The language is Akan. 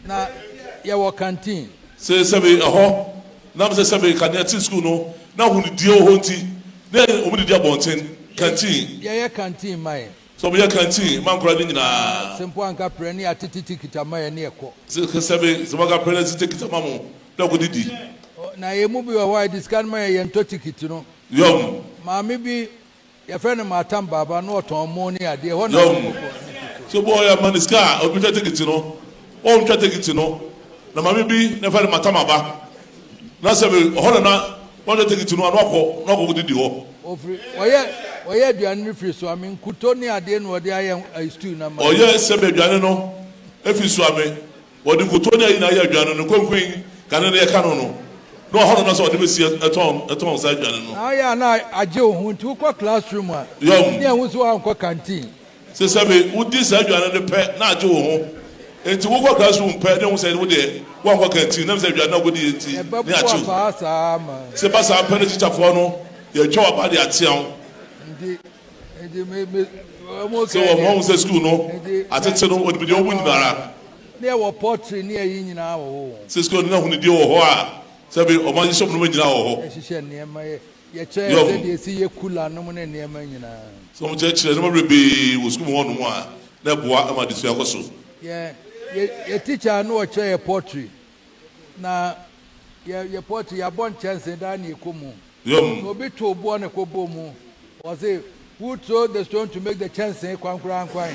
Na your canteen. Say seven a ho. Now say seven can school no. Now who the deal honti. Then who the deal bontin canteen. Yeah, canteen my. So we are canteen. Man crying na. Simple anka preni atiti ticket amaya near ko. Say seven. So manga preni ticket amamo. Na go didi. Na ye mu bi wa why discount my yento ticket no. Yom. Maami bi your friend matam baba no ton money ade ho na. So boy a man is car. Obi try take it no. O try take it no. Na maami bi na friend matam aba. Na seven ho na one take it no no go didi ho. Ofri oye aduane free so amen kuto ni ade no ode aye stew na ma. Oye sebe aduane no efi so ame. Wodi kuto ni ayi na aye aduane no kwenkwen kan na ye ka no. No ho na so ode be si eton sa aduane no. Aya na aje ohun ti ko classroom a. Yom. Ni ehun so anko canteen. Se sebe udi sa aduane no pe na aje ohun. Enti wo ko classroom pe de hu se wo de wo anko canteen na se aduane no go di enti ni aje. Se ba sa pe ne teacher for no ye twa ba de atian. Ndi me so wo say school no atete no odi bi de obu nyinara na e wo pottery na yi nyina wo se school na hu ne die wo ho a se bi o ma shop no nyina wo ho e hihye niema ye che se de si ye kula no na niema nyina so mo che no rebe wo school ho no mu a na boa ama de so yakoso ye teacher no o che pottery na ye pottery ya bon chance da na ikomu yom obi to obo na ko bomu was it who throw the stone to make the chance kwankran kwan